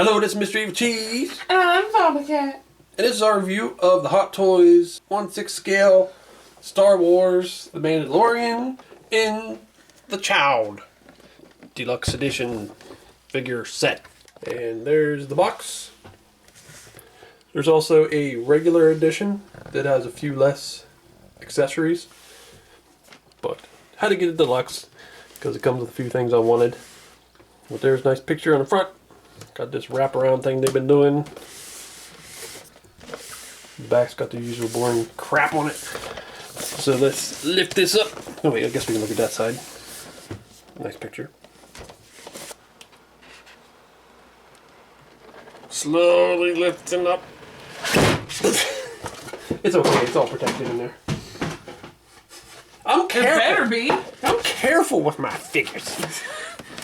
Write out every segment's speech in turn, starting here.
Hello, this is Mr. Evilcheese. And I'm Papa Cat. And this is our review of the Hot Toys 1/6 scale Star Wars The Mandalorian in The Child Deluxe Edition figure set. And there's the box. There's also a regular edition that has a few less accessories. But had to get a deluxe because it comes with a few things I wanted. But there's a nice picture on the front. Got this wraparound thing they've been doing. The back's got the usual boring crap on it. So let's lift this up. Oh wait, I guess we can look at that side. Nice picture. Slowly lifting up. It's okay, it's all protected in there. I'm careful. It better be. I'm careful with my figures.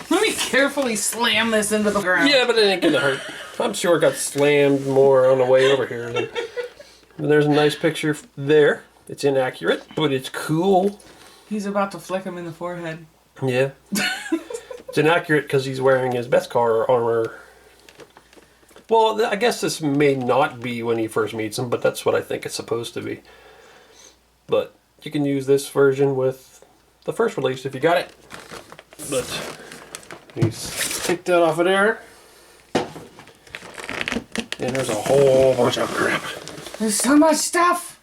Let me carefully slam this into the ground. Yeah, but it ain't gonna hurt. I'm sure it got slammed more on the way over here. And there's a nice picture there. It's inaccurate, but it's cool. He's about to flick him in the forehead. Yeah. It's inaccurate because he's wearing his Beskar armor. Well, I guess this may not be when he first meets him, but that's what I think it's supposed to be. But you can use this version with the first release if you got it. But he's take that off of there. And there's a whole bunch of crap. There's so much stuff.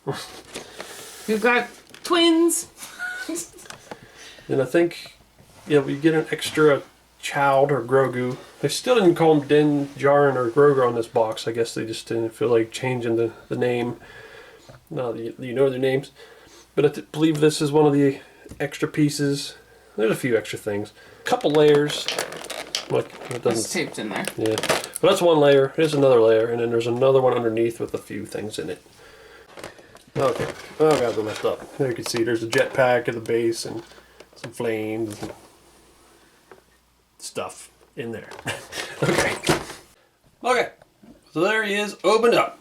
We've got twins. And I think, yeah, we get an extra Child or Grogu. They still didn't call him Din Djarin or Grogu on this box. I guess they just didn't feel like changing the name. Now that you know their names. But I believe this is one of the extra pieces. There's a few extra things. A couple layers. Like it doesn't. It's taped in there. Yeah. But that's one layer. Here's another layer. And then there's another one underneath with a few things in it. Okay. Oh, I got it messed up. There you can see there's a jetpack at the base and some flames and stuff in there. Okay. Okay. So there he is, opened up.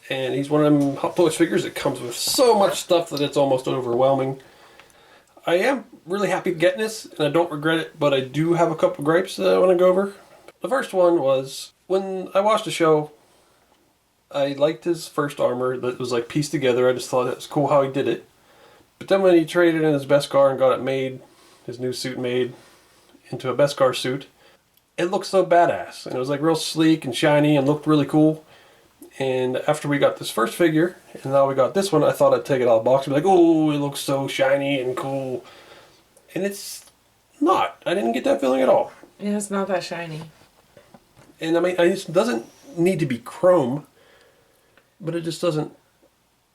And he's one of them Hot Toys figures that comes with so much stuff that it's almost overwhelming. I am really happy getting this, and I don't regret it, but I do have a couple gripes that I want to go over. The first one was, when I watched the show, I liked his first armor that was like pieced together. I just thought it was cool how he did it. But then when he traded in his Beskar and got it made, his new suit made into a Beskar suit, it looked so badass. And it was like real sleek and shiny and looked really cool. And after we got this first figure, and now we got this one, I thought I'd take it out of the box and be like, oh, it looks so shiny and cool. And it's not. I didn't get that feeling at all. Yeah, it's not that shiny. And I mean, it doesn't need to be chrome, but it just doesn't,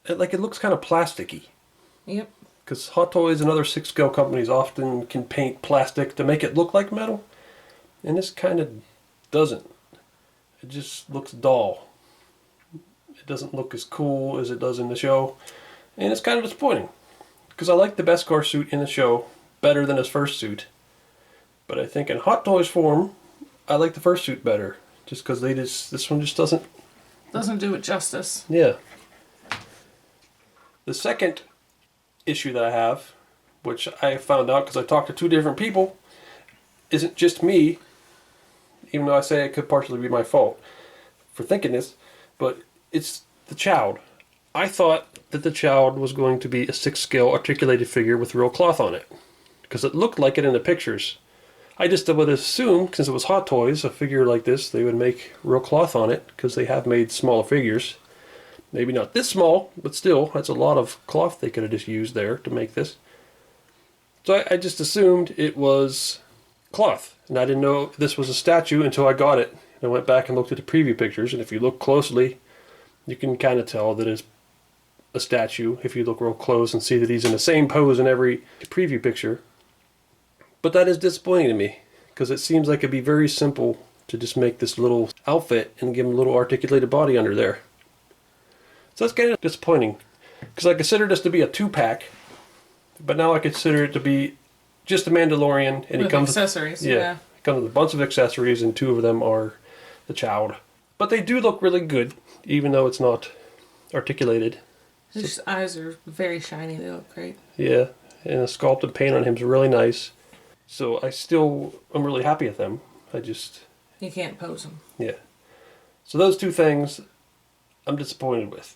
it looks kind of plasticky. Yep. Because Hot Toys and other 6-scale companies often can paint plastic to make it look like metal. And this kind of doesn't. It just looks dull. It doesn't look as cool as it does in the show. And it's kind of disappointing. Because I like the Beskar suit in the show better than his first suit. But I think in Hot Toys form, I like the first suit better. Just because this one just doesn't... Doesn't do it justice. Yeah. The second issue that I have, which I found out because I talked to 2 different people, isn't just me, even though I say it could partially be my fault for thinking this, but it's the Child. I thought that the Child was going to be a 6-scale articulated figure with real cloth on it, because it looked like it in the pictures. I just would assume, since it was Hot Toys, a figure like this, they would make real cloth on it, because they have made smaller figures. Maybe not this small, but still, that's a lot of cloth they could have just used there to make this. So I just assumed it was cloth, and I didn't know this was a statue until I got it. And I went back and looked at the preview pictures, and if you look closely, you can kind of tell that it's a statue if you look real close and see that he's in the same pose in every preview picture. But that is disappointing to me, because it seems like it'd be very simple to just make this little outfit and give him a little articulated body under there. So that's kind of disappointing, because I consider this to be a 2-pack, but now I consider it to be just a Mandalorian, and with he comes accessories. with, Yeah. He comes with a bunch of accessories, and 2 of them are the Child. But they do look really good, even though it's not articulated. His eyes are very shiny. They look great. Yeah, and the sculpted paint on him is really nice. So I still am really happy with them. You can't pose them. Yeah. So those two things I'm disappointed with.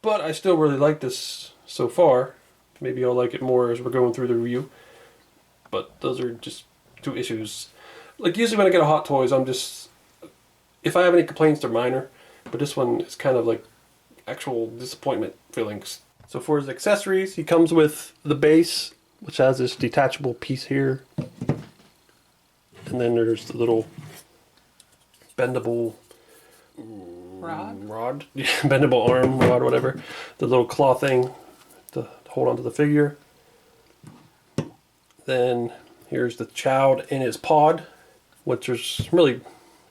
But I still really like this so far. Maybe I'll like it more as we're going through the review. But those are just two issues. Like usually when I get a Hot Toys, I'm just... If I have any complaints, they're minor. But this one is kind of like actual disappointment feelings. So for his accessories, he comes with the base, which has this detachable piece here. And then there's the little bendable rod? Yeah, bendable arm rod, whatever. The little claw thing to hold onto the figure. Then here's the Child in his pod, which there's really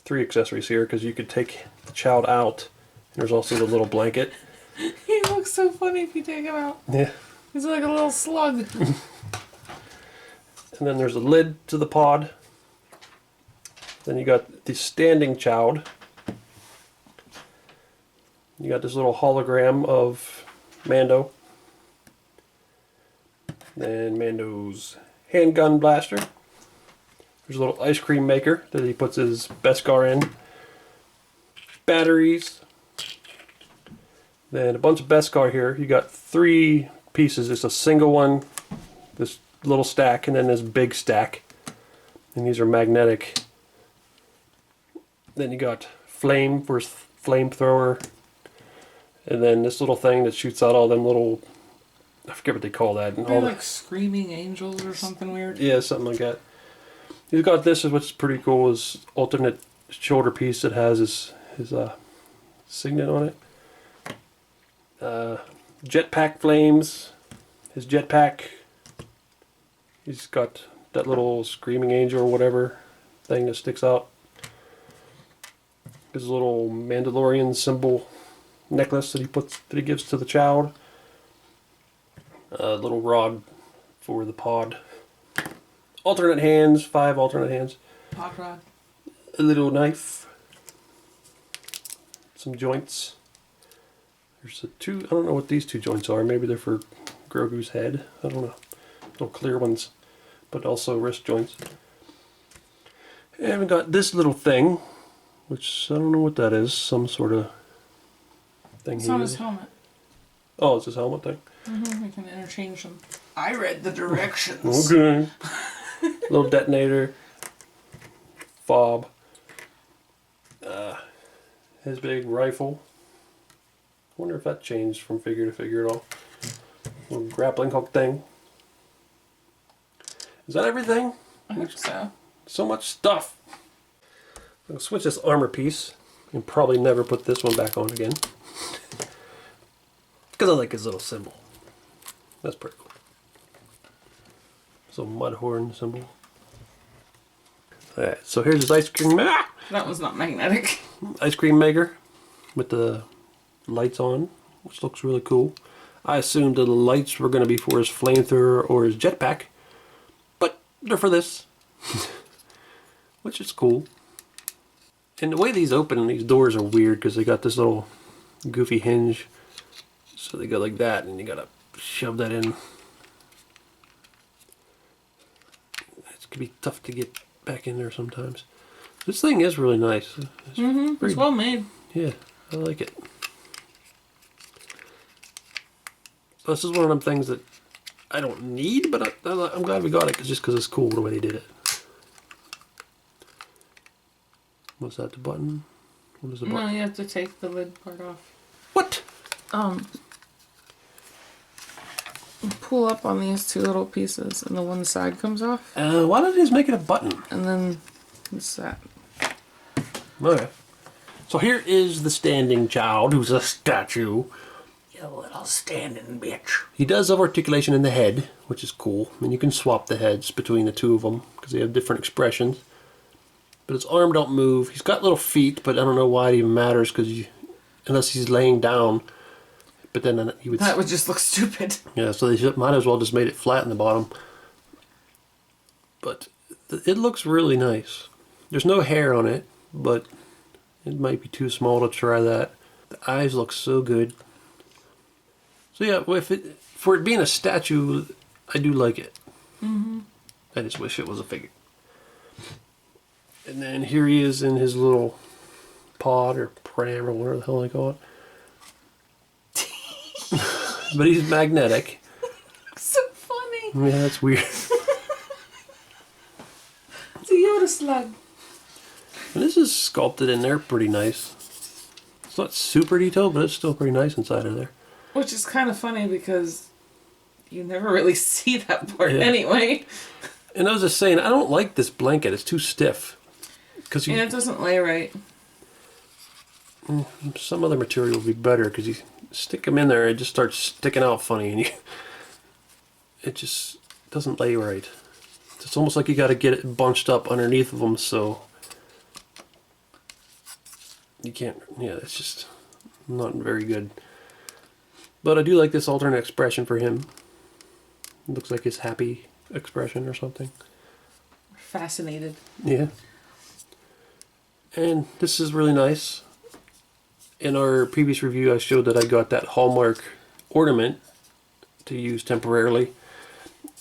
3 accessories here because you could take the Child out. And there's also the little blanket. He looks so funny if you take him out. Yeah. He's like a little slug. And then there's a lid to the pod. Then you got the standing Child. You got this little hologram of Mando. Then Mando's handgun blaster. There's a little ice cream maker that he puts his Beskar in. Batteries. Then a bunch of Beskar here. You got 3 pieces. It's a single one, this little stack, and then this big stack. And these are magnetic. Then you got flame for his flamethrower. And then this little thing that shoots out all them little, I forget what they call that. And They're all like screaming angels or something weird. Yeah, something like that. He's got this, which is pretty cool, his alternate shoulder piece that has his signet on it. Jetpack flames, his jetpack. He's got that little screaming angel or whatever thing that sticks out. His little Mandalorian symbol necklace that he gives to the Child. A little rod for the pod. Alternate hands, 5 alternate hands. Hot rod. A little knife. Some joints. There's 2, I don't know what these 2 joints are. Maybe they're for Grogu's head. I don't know. Little clear ones. But also wrist joints. And we got this little thing, which I don't know what that is. Some sort of thing. It's on his helmet. Oh, it's his helmet thing. We can interchange them. I read the directions. Okay. Little detonator. Fob. His big rifle. I wonder if that changed from figure to figure at all. Little grappling hook thing. Is that everything? I hope so. So much stuff. I'm going to switch this armor piece and probably never put this one back on again. Because I like his little symbol. That's pretty cool. This little mud horn symbol. Alright, so here's his ice cream. That was not magnetic. Ice cream maker with the lights on, which looks really cool. I assumed that the lights were going to be for his flamethrower or his jetpack, but they're for this, which is cool. And the way these open, these doors are weird because they got this little goofy hinge, so they go like that, and you gotta shove that in. It can be tough to get back in there sometimes. This thing is really nice. It's well made. Yeah, I like it. So this is one of them things that I don't need, but I'm glad we got it just because it's cool the way they did it. What's that, the button? What is the button? No, you have to take the lid part off. What? Pull up on these 2 little pieces and the one side comes off. Why don't they just make it a button? And then it's that. Okay. So here is the standing Child, who's a statue. You little standing bitch. He does have articulation in the head, which is cool. And you can swap the heads between the 2 of them because they have different expressions. But his arm don't move. He's got little feet, but I don't know why it even matters because unless he's laying down. But then he would. That would just look stupid. Yeah, so they might as well just made it flat in the bottom. But it looks really nice. There's no hair on it, but it might be too small to try that. The eyes look so good. So yeah, for it being a statue, I do like it. I just wish it was a figure. And then here he is in his little pod or pram or whatever the hell they call it. But he's magnetic. So funny. Yeah, that's weird. It's a Yoda slug. And this is sculpted in there pretty nice. It's not super detailed, but it's still pretty nice inside of there. Which is kind of funny because you never really see that part Yeah. anyway. And I was just saying, I don't like this blanket. It's too stiff. Cause And it doesn't lay right. some other material would be better because you stick them in there, it just starts sticking out funny, and it just doesn't lay right. It's almost like you got to get it bunched up underneath of them, so you can't. Yeah, it's just not very good. But I do like this alternate expression for him. It looks like his happy expression or something. Fascinated. Yeah. And this is really nice. In our previous review, I showed that I got that Hallmark ornament to use temporarily.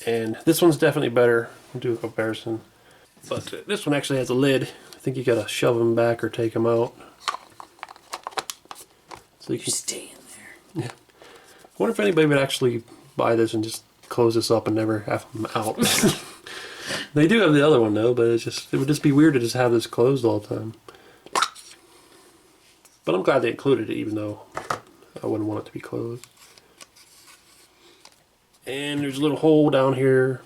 And this one's definitely better. We'll do a comparison. But this one actually has a lid. I think you gotta shove them back or take them out. So you can Stay in there. Yeah. I wonder if anybody would actually buy this and just close this up and never have them out. They do have the other one though, but it would just be weird to just have this closed all the time. But I'm glad they included it, even though I wouldn't want it to be closed. And there's a little hole down here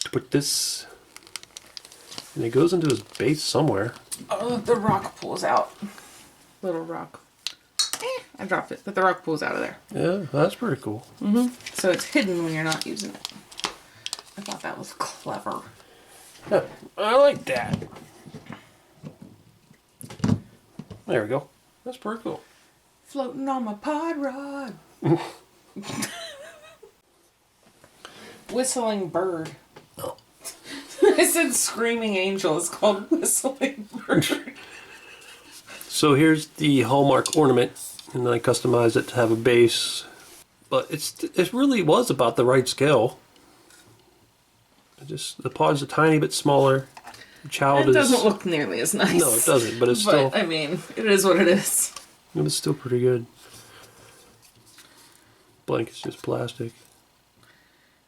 to put this, and it goes into his base somewhere. Oh, the rock pulls out. Little rock. I dropped it, but the rock pulls out of there. Yeah, that's pretty cool. So it's hidden when you're not using it. I thought that was clever. Yeah, I like that. There we go. That's pretty cool. Floating on my pod rod. Whistling bird. Oh. I said screaming angel. It's called whistling bird. So here's the Hallmark ornament, and I customized it to have a base. But it really was about the right scale. The pod's a tiny bit smaller. The child It doesn't look nearly as nice. No, it doesn't, but it's still... I mean, it is what it is. It was still pretty good. Blanket's just plastic.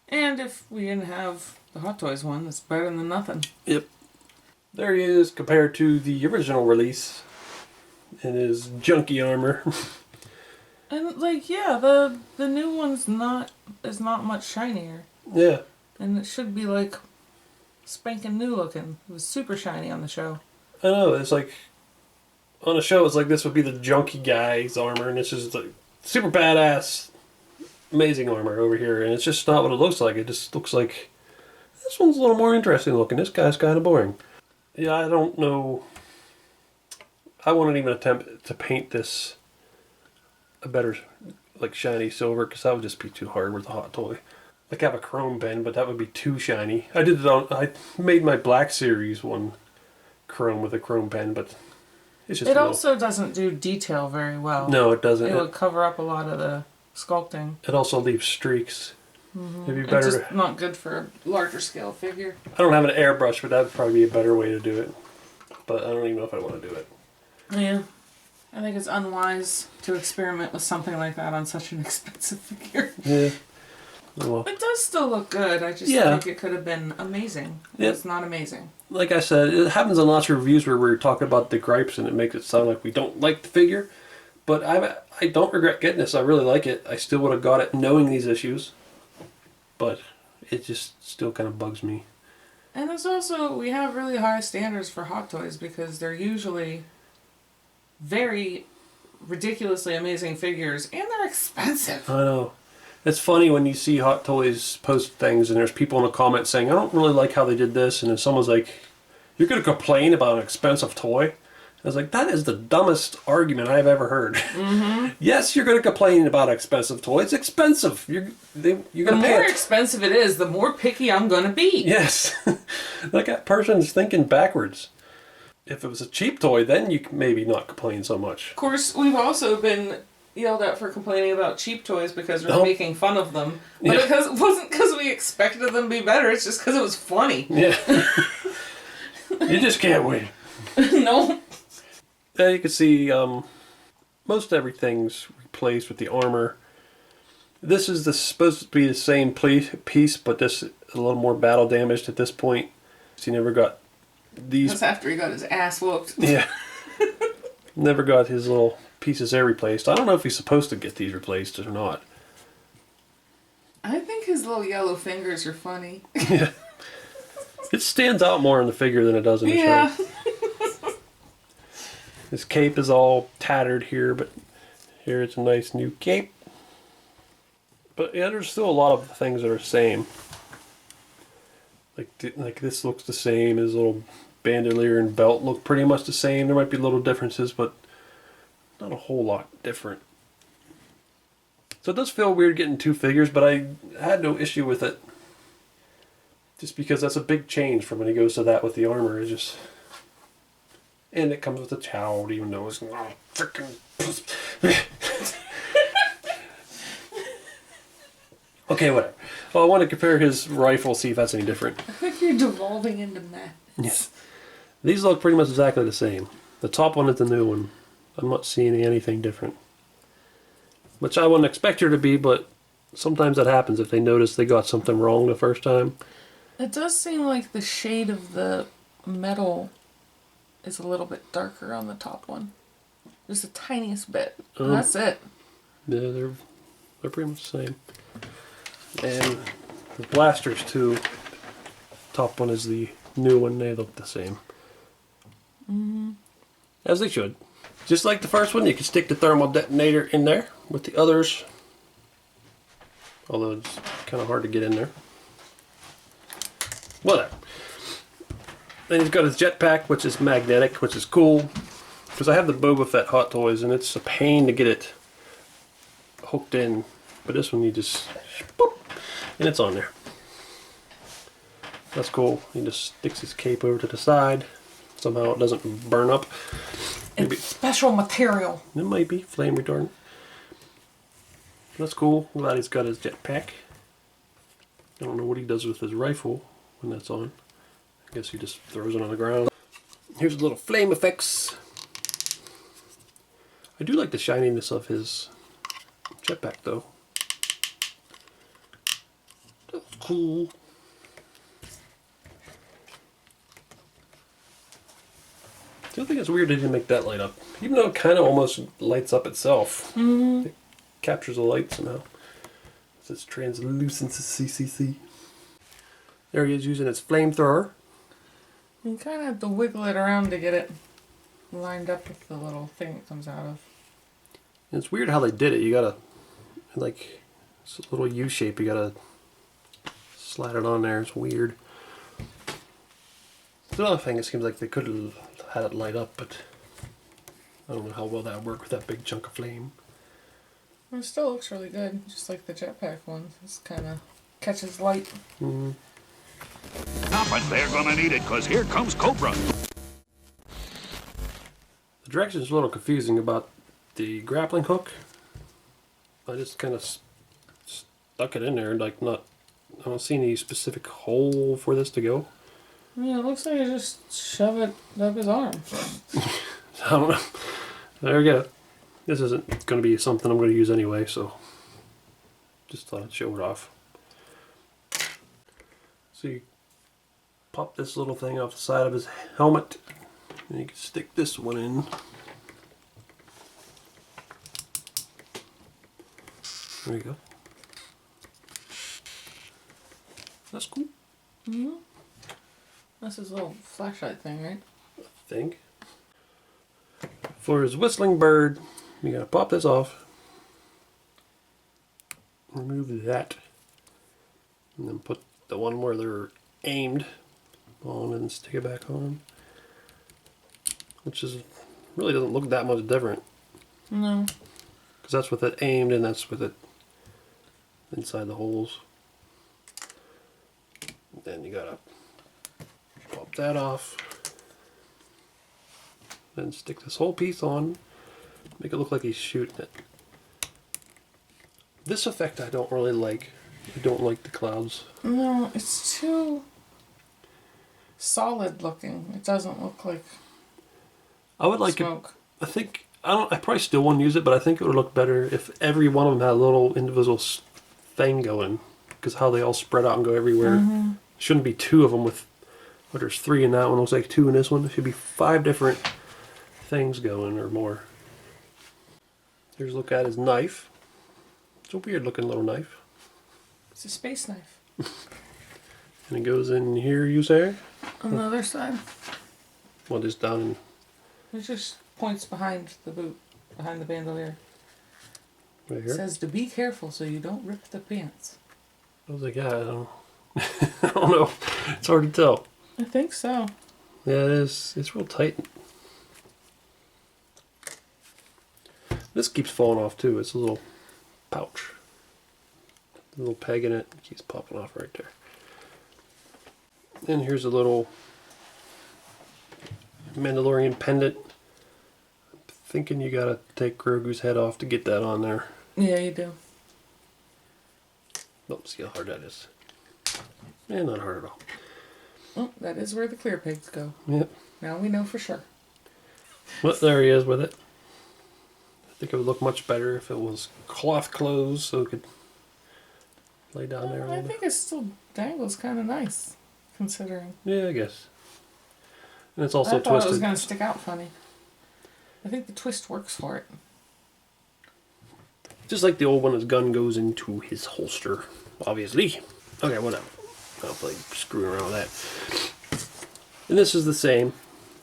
And if we didn't have the Hot Toys one, it's better than nothing. Yep. There he is compared to the original release in his junky armor. And like, yeah, the new one's not much shinier. Yeah. And it should be like spanking new looking. It was super shiny on the show. I know, it's like on a show it's like this would be the junky guy's armor, and this is like super badass amazing armor over here, and it's just not what it looks like. It just looks like this one's a little more interesting looking. This guy's kind of boring. Yeah, I don't know. I wouldn't even attempt to paint this a better like shiny silver, because that would just be too hard with a hot toy. Like I have a chrome pen, but that would be too shiny. I made my Black Series one chrome with a chrome pen, but it's just It also doesn't do detail very well. No, it doesn't. It would cover up a lot of the sculpting. It also leaves streaks. It'd be It's better just not good for a larger scale figure. I don't have an airbrush, but that would probably be a better way to do it. But I don't even know if I want to do it. Yeah. I think it's unwise to experiment with something like that on such an expensive figure. Yeah. Well, It does still look good. I just think it could have been amazing. Yeah. It's not amazing. like I said, it happens in lots of reviews where we're talking about the gripes and it makes it sound like we don't like the figure. But I don't regret getting this. I really like it. I still would have got it knowing these issues. But it just still kind of bugs me. And it's also, we have really high standards for Hot Toys because they're usually very ridiculously amazing figures and they're expensive. I know. It's funny when you see Hot Toys post things and there's people in the comments saying, I don't really like how they did this. And then someone's like, you're going to complain about an expensive toy? I was like, that is the dumbest argument I've ever heard. Mm-hmm. Yes, you're going to complain about an expensive toy. It's expensive. You're going to pay The more it. expensive it is, the more picky I'm going to be. Yes. Like that person's thinking backwards. If it was a cheap toy, then you can maybe not complain so much. Of course, we've also been yelled at for complaining about cheap toys because we're making fun of them. But Yeah. it wasn't because we expected them to be better, it's just because it was funny. Yeah. You just can't win. No. Yeah, you can see most everything's replaced with the armor. This is supposed to be the same piece, but this is a little more battle damaged at this point. He never got these. That's after he got his ass whooped. Yeah. Never got his little pieces there replaced. I don't know if he's supposed to get these replaced or not. I think his little yellow fingers are funny. Yeah. It stands out more in the figure than it does in the Yeah. show. His cape is all tattered here, but here it's a nice new cape. But yeah, there's still a lot of things that are the same. Like this looks the same. His little bandolier and belt look pretty much the same. There might be little differences, but not a whole lot different. So it does feel weird getting two figures, but I had no issue with it. Just because that's a big change from when he goes to that with the armor. It's just... And it comes with a child, even though it's not freaking... Okay, whatever. Well, I want to compare his rifle, see if that's any different. I think you're devolving into madness. Yes. These look pretty much exactly the same. The top one is the new one. I'm not seeing anything different. Which I wouldn't expect her to be, but sometimes that happens if they notice they got something wrong the first time. It does seem like the shade of the metal is a little bit darker on the top one. Just the tiniest bit. That's it. Yeah, they're pretty much the same. And the blasters too. Top one is the new one. They look the same. Mm-hmm. As they should. Just like the first one, you can stick the thermal detonator in there with the others. Although it's kind of hard to get in there. Whatever. Then he's got his jetpack, which is magnetic, which is cool. Because I have the Boba Fett Hot Toys, and it's a pain to get it hooked in. But this one, you just... Boop, and it's on there. That's cool. He just sticks his cape over to the side. Somehow it doesn't burn up. Maybe. It's special material. It might be flame retardant. That's cool. I'm glad he's got his jetpack. I don't know what he does with his rifle when that's on. I guess he just throws it on the ground. Here's a little flame effects. I do like the shininess of his jetpack though. That's cool. I think it's weird they didn't make that light up. Even though it kind of almost lights up itself. Mm-hmm. It captures the light somehow. It's its translucency. There he is using his flamethrower. You kind of have to wiggle it around to get it lined up with the little thing it comes out of. And it's weird how they did it. You gotta, like, it's a little U shape. You gotta slide it on there. It's weird. The other thing, it seems like they could have had it light up, but I don't know how well that would work with that big chunk of flame. It still looks really good, just like the jetpack one. Just kind of catches light. Mm-hmm. But they're gonna need it, cause here comes Cobra. The direction's a little confusing about the grappling hook. I just kind of stuck it in there, like I don't see any specific hole for this to go. Yeah, it looks like you just shove it up his arm. I don't know. There we go. This isn't going to be something I'm going to use anyway, so just thought I'd show it off. So you pop this little thing off the side of his helmet, and you can stick this one in. There you go. That's cool. Mm-hmm. That's his little flashlight thing, right? I think. For his whistling bird, you gotta pop this off. Remove that. And then put the one where they're aimed on and stick it back on. Which is really doesn't look that much different. No. Because that's with it aimed and that's with it inside the holes. Then you gotta pop that off. Then stick this whole piece on. Make it look like he's shooting it. This effect I don't really like. I don't like the clouds. No, it's too... solid looking. It doesn't look like I would like smoke. I probably still want to use it, but I think it would look better if every one of them had a little individual thing going, because how they all spread out and go everywhere. Shouldn't be 2 of them with, well, there's 3 in that one, looks like 2 in this one. There should be 5 different things going or more. Here's a look at his knife. It's a weird looking little knife. It's a space knife. And it goes in here, you say? On the other side. Well, just down in... It just points behind the boot, behind the bandolier. Right It here? says to be careful so you don't rip the pants. I was like, yeah, I don't I don't know. It's hard to tell. I think so. Yeah, it is. It's real tight. This keeps falling off too. It's a little pouch. A little peg in it. It keeps popping off right there. And here's a little Mandalorian pendant. I'm thinking you gotta take Grogu's head off to get that on there. Yeah, you do. Oh, see how hard that is. And not hard at all. Oh, that is where the clear pigs go. Yep. Now we know for sure. Well, there he is with it. I think it would look much better if it was cloth clothes, so it could lay down there a I little bit. think it still dangles kind of nice, considering. Yeah, I guess. And it's I also thought it was twisted. going to stick out funny. I think the twist works for it. Just like the old one, his gun goes into his holster, obviously. Okay, whatever. I'll play screwing around with that. And this is the same.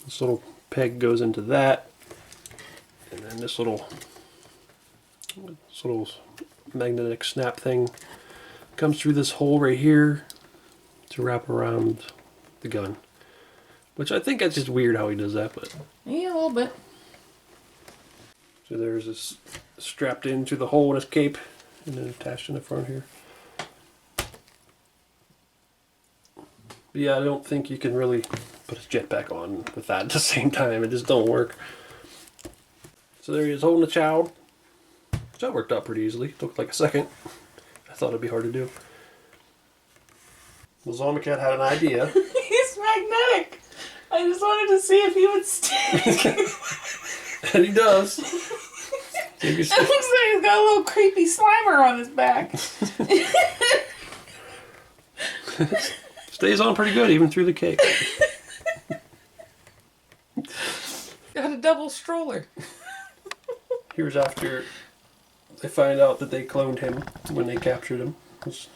This little peg goes into that. And then this little magnetic snap thing comes through this hole right here to wrap around the gun. Which I think that's just weird how he does that, but... Yeah, a little bit. So there's this strapped into the hole in his cape and then attached in the front here. But yeah, I don't think you can really put his jetpack on with that at the same time. It just don't work. So there he is holding the child. So that worked out pretty easily. It took like a second. I thought it'd be hard to do. Well, Zombie-Cat had an idea. He's magnetic. I just wanted to see if he would stick. And he does. It looks like he's got a little creepy Slimer on his back. Stays on pretty good even through the cake. Got a double stroller. Here's after they find out that they cloned him when they captured him. It's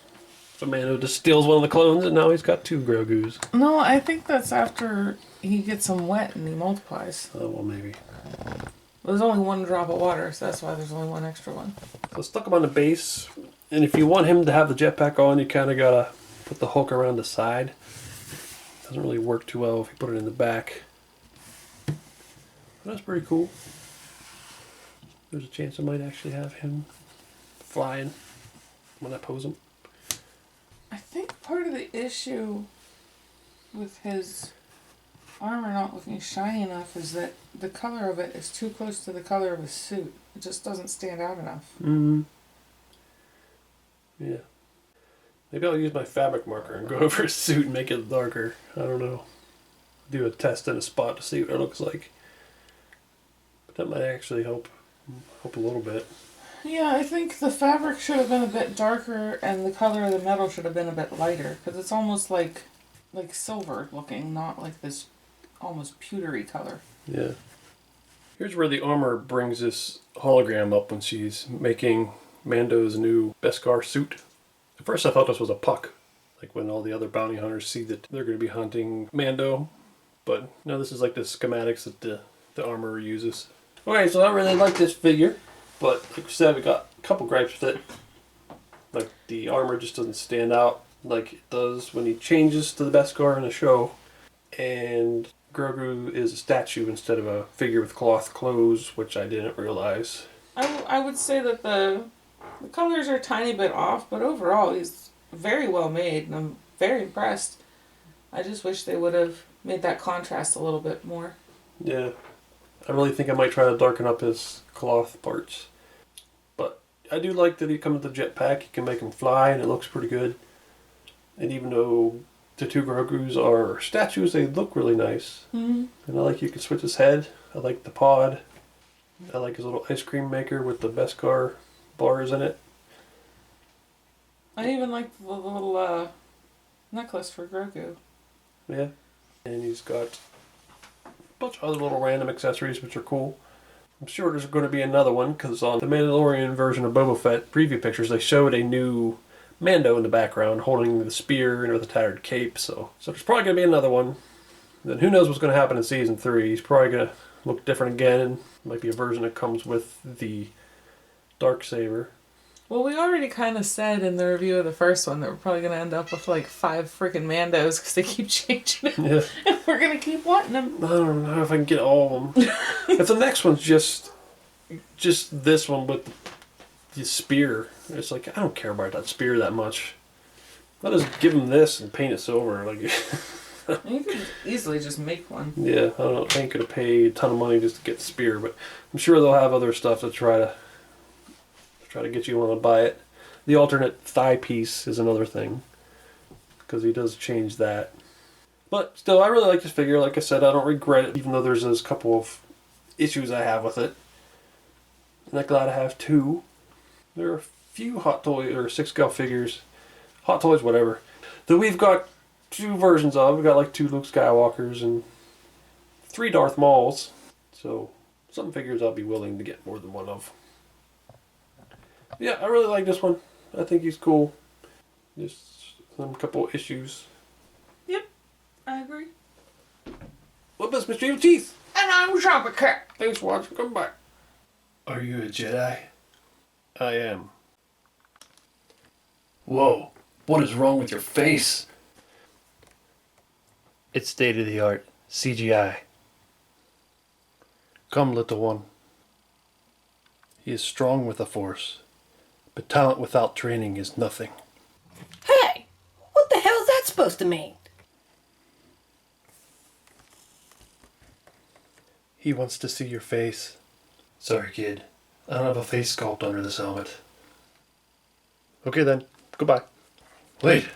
a man who just steals one of the clones and now he's got 2 Grogus. No, I think that's after he gets them wet and he multiplies. Oh, well, maybe. There's only 1 drop of water, so that's why there's only 1 extra one. So stuck him on the base, and if you want him to have the jetpack on, you kind of gotta put the hook around the side. Doesn't really work too well if you put it in the back. But that's pretty cool. There's a chance I might actually have him flying when I pose him. I think part of the issue with his armor not looking shiny enough is that the color of it is too close to the color of his suit. It just doesn't stand out enough. Mm-hmm. Yeah. Maybe I'll use my fabric marker and go over his suit and make it darker. I don't know. Do a test in a spot to see what it looks like. But that might actually help a little bit. Yeah, I think the fabric should have been a bit darker and the color of the metal should have been a bit lighter. Because it's almost like silver looking, not like this almost pewtery color. Yeah. Here's where the armor brings this hologram up when she's making Mando's new Beskar suit. At first I thought this was a puck. Like when all the other bounty hunters see that they're going to be hunting Mando. But no, this is like the schematics that the armorer uses. Okay, so I really like this figure. But like I said, we got a couple gripes with it. Like the armor just doesn't stand out like it does when he changes to the Beskar in the show. And Grogu is a statue instead of a figure with cloth clothes, which I didn't realize. I would say that the colors are a tiny bit off, but overall he's very well made and I'm very impressed. I just wish they would have made that contrast a little bit more. Yeah. I really think I might try to darken up his cloth parts. But I do like that he comes with the jetpack. You can make him fly and it looks pretty good. And even though The two Grogus are statues. They look really nice. Mm-hmm. And I like you can switch his head. I like the pod. I like his little ice cream maker with the Beskar bars in it. I even like the little necklace for Grogu. Yeah. And he's got a bunch of other little random accessories which are cool. I'm sure there's going to be another one because on the Mandalorian version of Boba Fett preview pictures they showed a new Mando in the background holding the spear and with a tattered cape. So there's probably going to be another one. Then who knows what's going to happen in Season 3. He's probably going to look different again. Might be a version that comes with the Darksaber. Well, we already kind of said in the review of the first one that we're probably going to end up with like 5 freaking Mandos because they keep changing them. Yeah. And we're going to keep wanting them. I don't know if I can get all of them. If the next one's just this one with the spear, it's like, I don't care about that spear that much. I'll just give him this and paint it silver. Like, You could easily just make one. yeah, I don't know. I ain't gonna pay a ton of money just to get the spear, but I'm sure they'll have other stuff to try to get you want to buy it. The alternate thigh piece is another thing because he does change that. But still, I really like this figure. Like I said, I don't regret it, even though there's those couple of issues I have with it. And I'm glad I have 2. There are a few Hot Toys or 6-scale figures, Hot Toys, whatever, that we've got 2 versions of. We've got like 2 Luke Skywalkers and 3 Darth Mauls. So some figures I'll be willing to get more than one of. Yeah, I really like this one. I think he's cool. Just some couple issues. Yep, I agree. What about Mr. Evilcheese? And I'm Jabba Cat. Thanks for watching. Come back. Are you a Jedi? I am. Whoa, what is wrong with your face? It's state-of-the-art CGI. Come, little one. He is strong with the Force, but talent without training is nothing. Hey, what the hell is that supposed to mean? He wants to see your face. Sorry, kid. I don't have a face sculpt under this helmet. Okay then. Goodbye. Wait.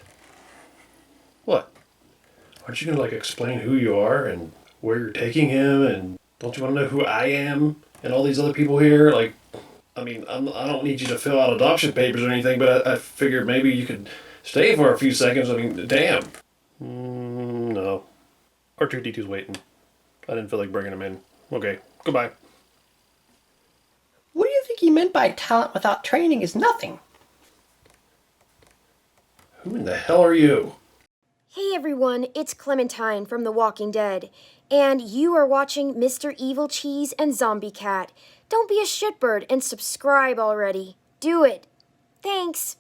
What? Aren't you gonna explain who you are and where you're taking him, and don't you want to know who I am and all these other people here? I don't need you to fill out adoption papers or anything, but I figured maybe you could stay for a few seconds. Damn. No. R2-D2's waiting. I didn't feel like bringing him in. Okay, goodbye. What do you think he meant by talent without training is nothing? Who in the hell are you? Hey everyone, it's Clementine from The Walking Dead, and you are watching Mr. Evilcheese and Zombie Cat. Don't be a shitbird and subscribe already. Do it. Thanks.